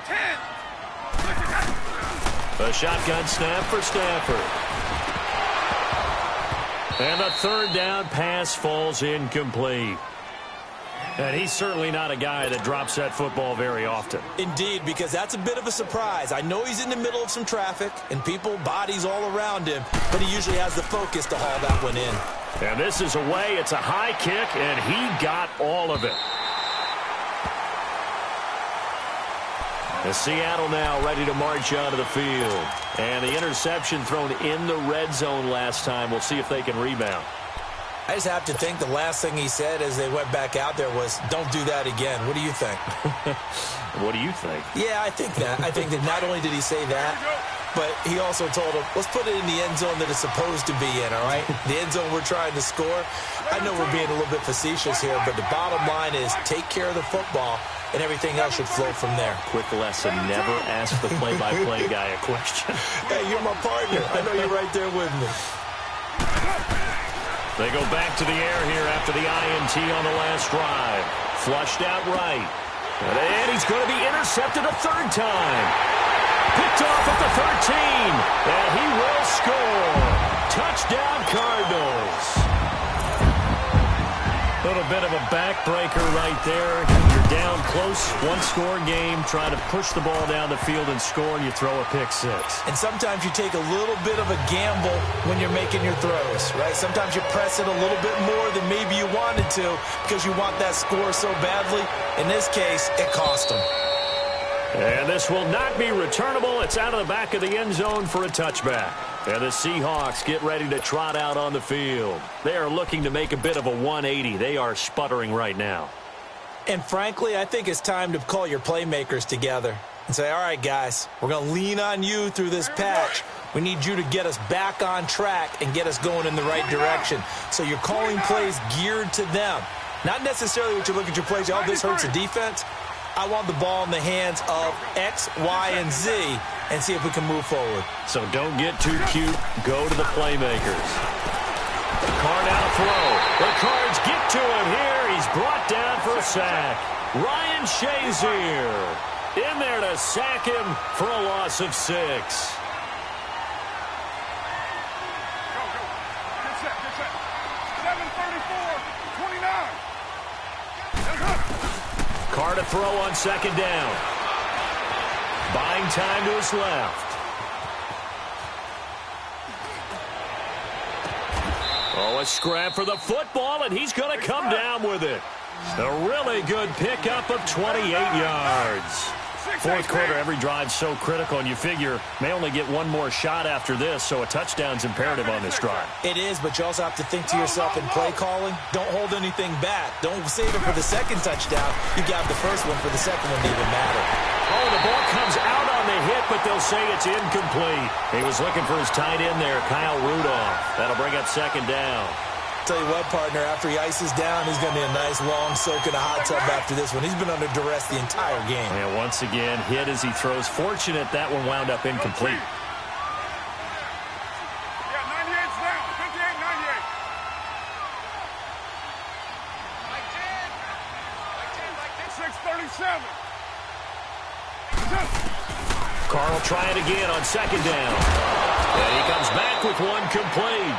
A shotgun snap for Stafford. And the 3rd down pass falls incomplete. And he's certainly not a guy that drops that football very often. Indeed, because that's a bit of a surprise. I know he's in the middle of some traffic and people, bodies all around him, but he usually has the focus to haul that one in. And this is away. It's a high kick, and he got all of it. And Seattle now ready to march onto the field. And the interception thrown in the red zone last time. We'll see if they can rebound. I just have to think the last thing he said as they went back out there was, don't do that again. What do you think? What do you think? Yeah, I think that. I think that not only did he say that, but he also told him, let's put it in the end zone that it's supposed to be in, all right? The end zone we're trying to score. I know we're being a little bit facetious here, but the bottom line is take care of the football, and everything else should flow from there. Quick lesson, never ask the play-by-play guy a question. Hey, you're my partner. I know you're right there with me. They go back to the air here after the INT on the last drive. Flushed out right. And he's going to be intercepted a 3rd time. Picked off at the 13. And he will score. Touchdown, Cardinals. Little bit of a backbreaker right there. You're down close, one-score game, trying to push the ball down the field and score, and you throw a pick six. And sometimes you take a little bit of a gamble when you're making your throws, right? Sometimes you press it a little bit more than maybe you wanted to because you want that score so badly. In this case, it cost them. And this will not be returnable. It's out of the back of the end zone for a touchback. And the Seahawks get ready to trot out on the field. They are looking to make a bit of a 180. They are sputtering right now. And frankly, I think it's time to call your playmakers together and say, all right, guys, we're going to lean on you through this patch. We need you to get us back on track and get us going in the right direction. So you're calling plays geared to them. Not necessarily what you look at your plays, oh, this hurts the defense. I want the ball in the hands of X, Y, and Z and see if we can move forward. So don't get too cute. Go to the playmakers. Carr now throw. The Cards get to him here. He's brought down for a sack. Ryan Shazier in there to sack him for a loss of 6. Get set. 7:34, 29. Carr to throw on second down. Buying time to his left. Oh, a scrap for the football, and he's going to come down with it. A really good pickup of 28 yards. Fourth quarter, every drive so critical, and you figure may only get one more shot after this, so a touchdown's imperative on this drive. It is, but you also have to think to yourself in play calling, don't hold anything back. Don't save it for the second touchdown. You got the first one for the second one to even matter. Oh, the ball comes out on the hit, but they'll say it's incomplete. He was looking for his tight end there, Kyle Rudolph. That'll bring up second down. Tell you what, partner, after he ices down, he's going to be a nice long soak in a hot tub after this one. He's been under duress the entire game. And once again, hit as he throws. Fortunate that one wound up incomplete. Yeah, 98's down. 58, 98. 6:37. Carr will try it again on second down. And he comes back with one complete.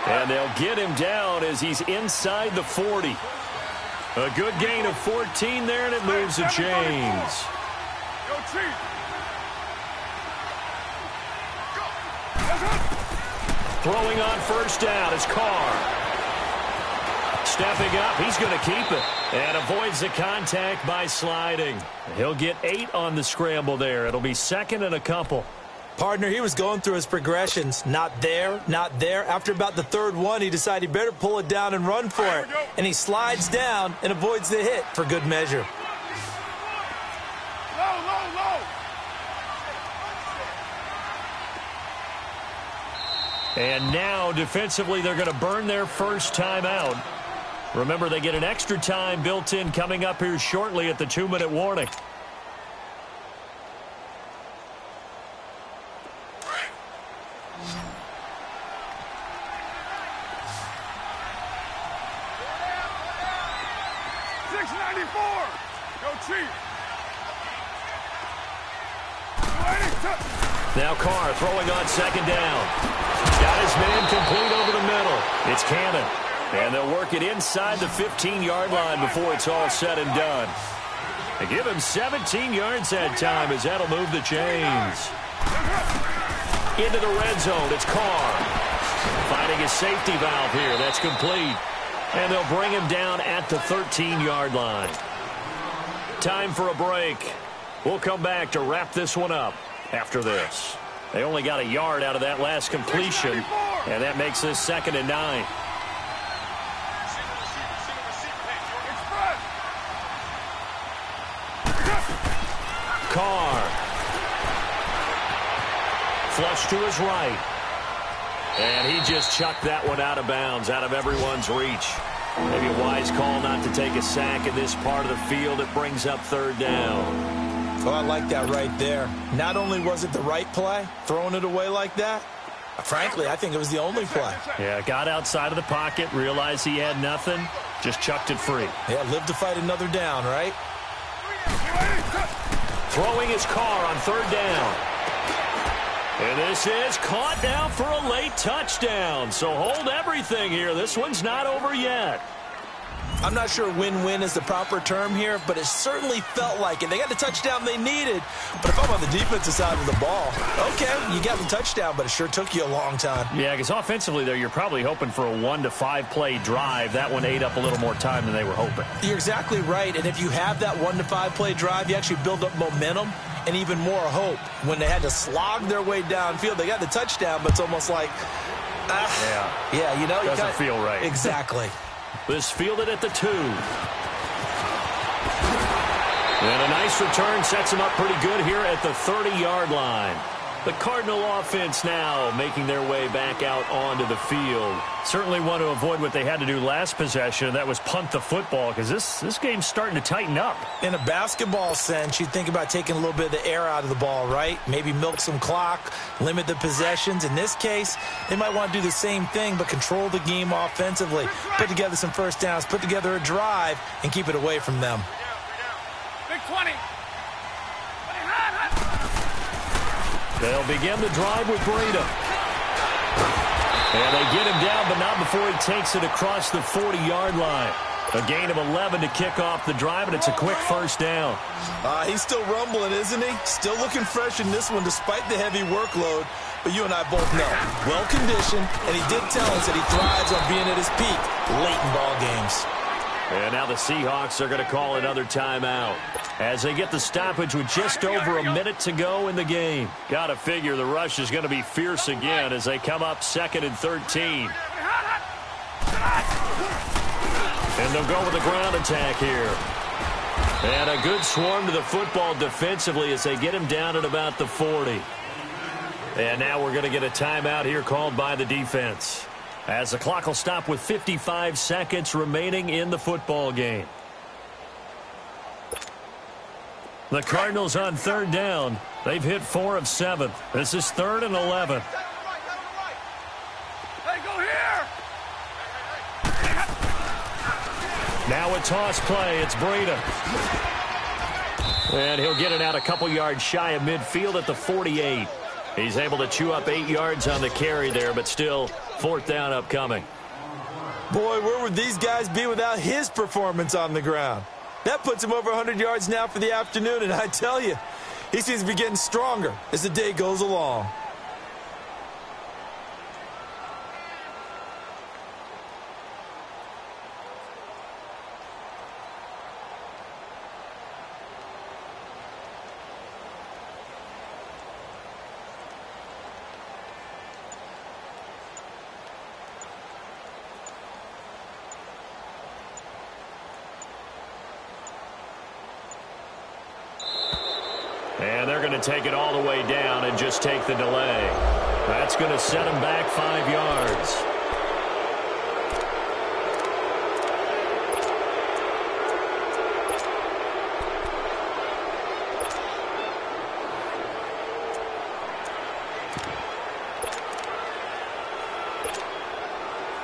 And they'll get him down as he's inside the 40. A good gain of 14 there, and it moves the chains. Go Chief. Throwing on first down is Carr. Stepping up, he's going to keep it. And avoids the contact by sliding. He'll get 8 on the scramble there. It'll be second and a couple. Partner, he was going through his progressions. Not there, not there. After about the third one, he decided he better pull it down and run for it. And he slides down and avoids the hit for good measure. Low. And now, defensively, they're going to burn their first time out. Remember, they get an extra time built in coming up here shortly at the 2-minute warning. Now Carr throwing on second down. Got his man complete over the middle. It's Cannon. And they'll work it inside the 15-yard line before it's all said and done. They give him 17 yards that time as that'll move the chains. Into the red zone, it's Carr. Finding his safety valve here. That's complete. And they'll bring him down at the 13-yard line. Time for a break. We'll come back to wrap this one up after this. They only got a yard out of that last completion, and that makes this 2nd and 9. Carr. Flush to his right. And he just chucked that one out of bounds, out of everyone's reach. Maybe a wise call not to take a sack in this part of the field. It brings up third down. Oh, I like that right there. Not only was it the right play, throwing it away like that, frankly, I think it was the only play. Yeah, got outside of the pocket, realized he had nothing, just chucked it free. Yeah, live to fight another down, right? Throwing his Carr on third down. And this is caught now for a late touchdown. So hold everything here. This one's not over yet. I'm not sure win-win is the proper term here, but it certainly felt like it. They got the touchdown they needed, but if I'm on the defensive side of the ball, okay, you got the touchdown, but it sure took you a long time. Yeah, because offensively there, you're probably hoping for a 1 to 5 play drive. That one ate up a little more time than they were hoping. You're exactly right, and if you have that 1 to 5 play drive, you actually build up momentum and even more hope. When they had to slog their way downfield, they got the touchdown, but it's almost like, yeah, you know, doesn't feel right. Exactly. This fielded at the 2. And a nice return sets them up pretty good here at the 30-yard line. The Cardinal offense now making their way back out onto the field. Certainly want to avoid what they had to do last possession, and that was punt the football, because this game's starting to tighten up. In a basketball sense, you think about taking a little bit of the air out of the ball, right? Maybe milk some clock, limit the possessions. In this case, they might want to do the same thing, but control the game offensively. Put together some first downs, put together a drive, and keep it away from them. Big 20. They'll begin the drive with Breida. And they get him down, but not before he takes it across the 40-yard line. A gain of 11 to kick off the drive, and it's a quick first down. He's still rumbling, isn't he? Still looking fresh in this one despite the heavy workload. But you and I both know, well-conditioned, and he did tell us that he thrives on being at his peak late in ball games. And now the Seahawks are going to call another timeout as they get the stoppage with just over a minute to go in the game. Got to figure the rush is going to be fierce again as they come up 2nd and 13. And they'll go with a ground attack here. And a good swarm to the football defensively as they get him down at about the 40. And now we're going to get a timeout here called by the defense, as the clock will stop with 55 seconds remaining in the football game. The Cardinals on 3rd down. They've hit 4 of 7. This is 3rd and 11. Hey, go here! Now a toss play. It's Breida. And he'll get it out a couple yards shy of midfield at the 48. He's able to chew up 8 yards on the carry there, but still 4th down upcoming. Boy, where would these guys be without his performance on the ground? That puts him over 100 yards now for the afternoon, and I tell you, he seems to be getting stronger as the day goes along. And they're going to take it all the way down and just take the delay. That's going to set him back 5 yards.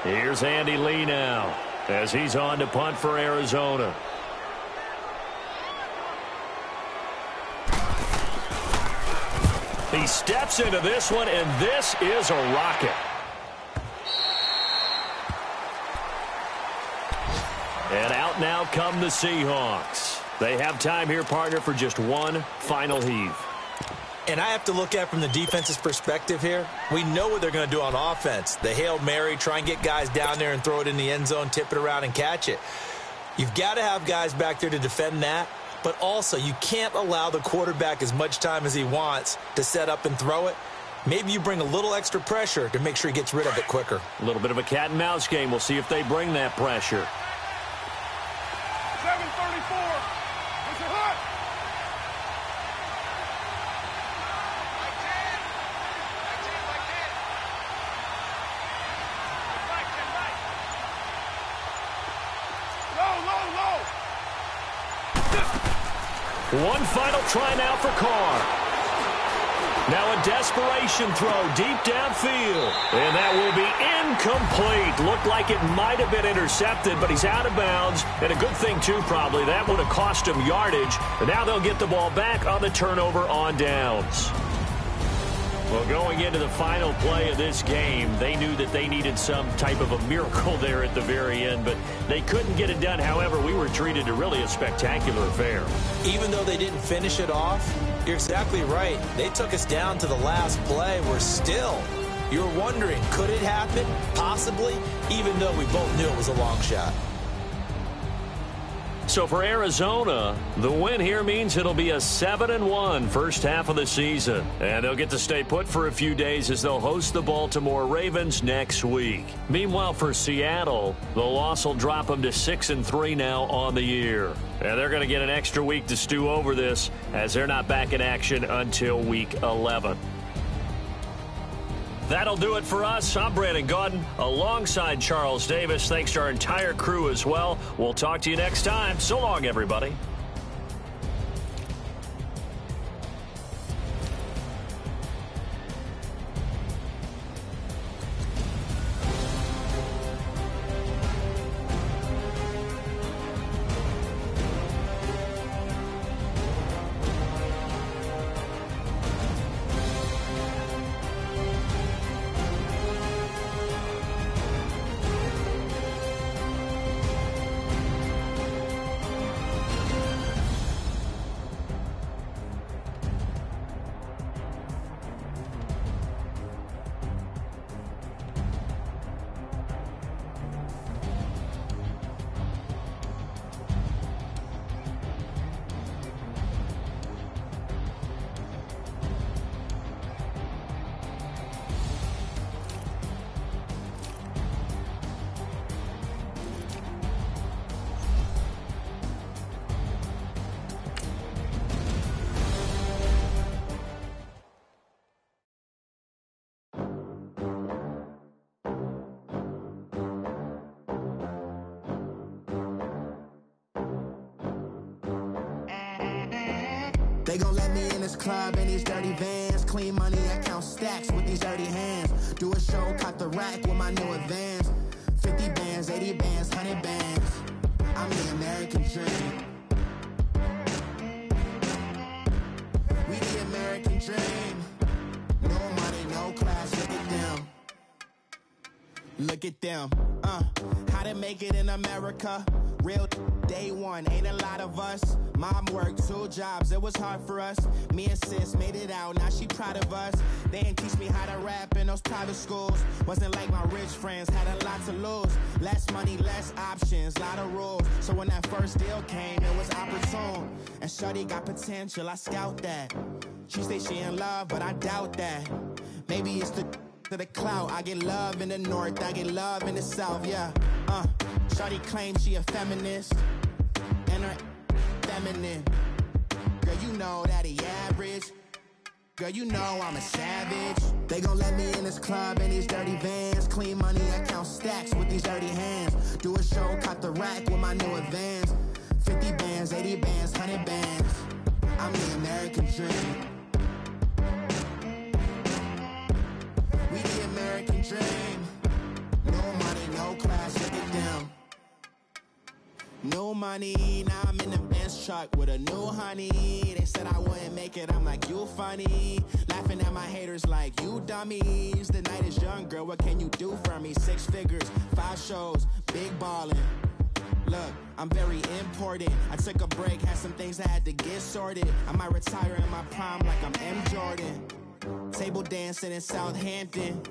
Here's Andy Lee now as he's on to punt for Arizona. He steps into this one, and this is a rocket. And out now come the Seahawks. They have time here, partner, for just one final heave. And I have to look at it from the defense's perspective here. We know what they're going to do on offense. The Hail Mary, try and get guys down there and throw it in the end zone, tip it around and catch it. You've got to have guys back there to defend that. But also, you can't allow the quarterback as much time as he wants to set up and throw it. Maybe you bring a little extra pressure to make sure he gets rid of it quicker. A little bit of a cat and mouse game. We'll see if they bring that pressure. 7:34. It's a hut. One final try now for Carr. Now a desperation throw deep downfield. And that will be incomplete. Looked like it might have been intercepted, but he's out of bounds. And a good thing, too, probably. That would have cost him yardage. And now they'll get the ball back on the turnover on downs. Well, going into the final play of this game, they knew that they needed some type of a miracle there at the very end, but they couldn't get it done. However, we were treated to really a spectacular affair. Even though they didn't finish it off, you're exactly right. They took us down to the last play. We're still, you're wondering, could it happen? Possibly, even though we both knew it was a long shot. So for Arizona, the win here means it'll be a 7-1 first half of the season. And they'll get to stay put for a few days as they'll host the Baltimore Ravens next week. Meanwhile, for Seattle, the loss will drop them to 6-3 now on the year. And they're going to get an extra week to stew over this as they're not back in action until week 11. That'll do it for us. I'm Brandon Gaudin alongside Charles Davis. Thanks to our entire crew as well. We'll talk to you next time. So long, everybody. They gon' let me in this club in these dirty vans. Clean money, I count stacks with these dirty hands. Do a show, caught the rack with my new advance. 50 bands, 80 bands, 100 bands. I'm the American dream. We the American dream. No money, no class, look at them. Look at them. How to make it in America? Real day one, ain't a lot of us. Mom worked 2 jobs, it was hard for us. Me and sis made it out, now she proud of us. They didn't teach me how to rap in those private schools. Wasn't like my rich friends, had a lot to lose. Less money, less options, lot of rules. So when that first deal came, it was opportune. And shorty got potential, I scout that. She say she in love, but I doubt that. Maybe it's to the clout. I get love in the north, I get love in the south, yeah. Shorty claims she a feminist, and her feminine. Girl, you know that he average. Girl, you know I'm a savage. They gon' let me in this club in these dirty vans. Clean money, I count stacks with these dirty hands. Do a show, caught the rack with my new advance. 50 bands, 80 bands, 100 bands. I'm the American dream. We the American dream. No money, no class, look at them. No money, now I'm in the Benz truck with a new honey. They said I wouldn't make it, I'm like, you funny. Laughing at my haters like, you dummies. The night is young, girl, what can you do for me? 6 figures, 5 shows, big ballin'. Look, I'm very important. I took a break, had some things I had to get sorted. I might retire in my prime like I'm M. Jordan. Table dancing in Southampton.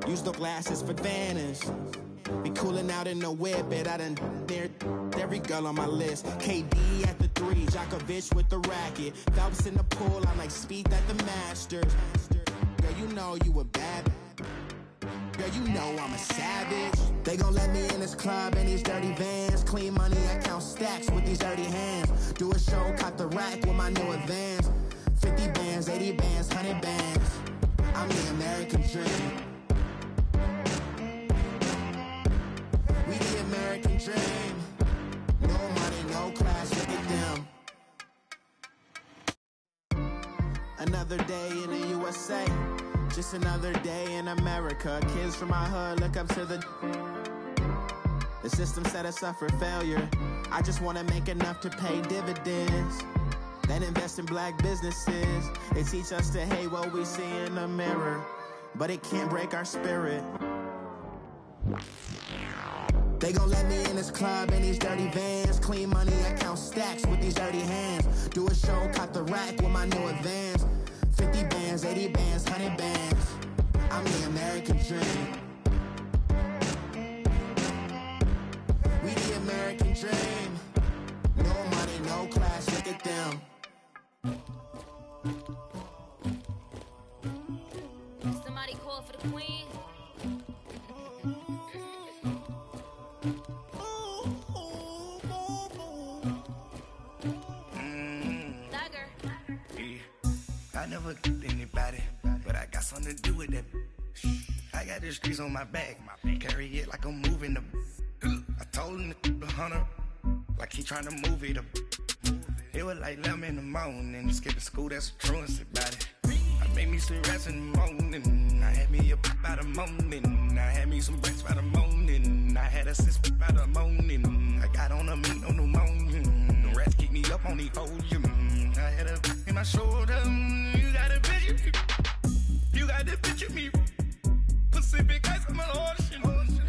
Use the glasses for Vannas. Be cooling out in the whip, but I done dared every girl on my list. KD at the 3, Djokovic with the racket. Phelps in the pool, I'm like Speed at the Masters. Girl, you know you a bad. Girl, you know I'm a savage. They gon' let me in this club in these dirty vans. Clean money, I count stacks with these dirty hands. Do a show, caught the rack with my new advance. 50 bands, 80 bands, 100 bands. I'm the American dream. We the American dream. No money, no class, look at them. Another day in the USA. Just another day in America. Kids from my hood look up to the system set us up for failure. I just wanna make enough to pay dividends. that invest in black businesses. They teach us to hate what we see in the mirror, but it can't break our spirit. They gon' let me in this club in these dirty vans. Clean money, I count stacks with these dirty hands. Do a show, cop the rack with my new advance. 50 bands, 80 bands, 100 bands. I'm the American dream. We the American dream. No money, no class, look at them. Somebody call for the queen. I never killed anybody, but I got something to do with that. I got the streets on my back, carry it like I'm moving the. I told him to 100, like he trying to move it up. It was like 11 in the morning, skipping school, that's a truancy about it. I made me some rest in the morning, I had me a pop by the morning, I had me some breaks by the morning, I had a sis by the morning, I got on a meat on the morning, the rats keep me up on the ocean, I had a in my shoulder, you got a picture, you got the picture me, Pacific ice on my ocean,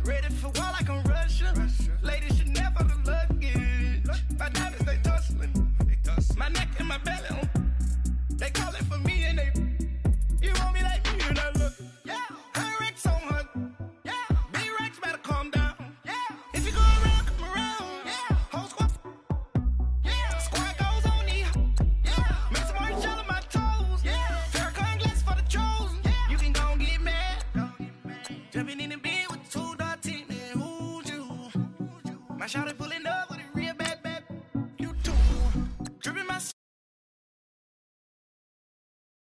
ready for war like I'm Russian, ladies should never the luggage, my diamonds they tussling, my neck and my belly on, they calling for me and they, you want me like me and I look, yeah, her Rex on her, yeah, big Rex better calm down, yeah, if you go around, come around, yeah, whole squad, yeah, squad goes on me, yeah, make some orange gel on my toes, yeah, Farrakhan glass for the chosen, yeah, you can go and get mad, jumping in the bed with 2 dark teeth, man, who's you, my shawty pulling up.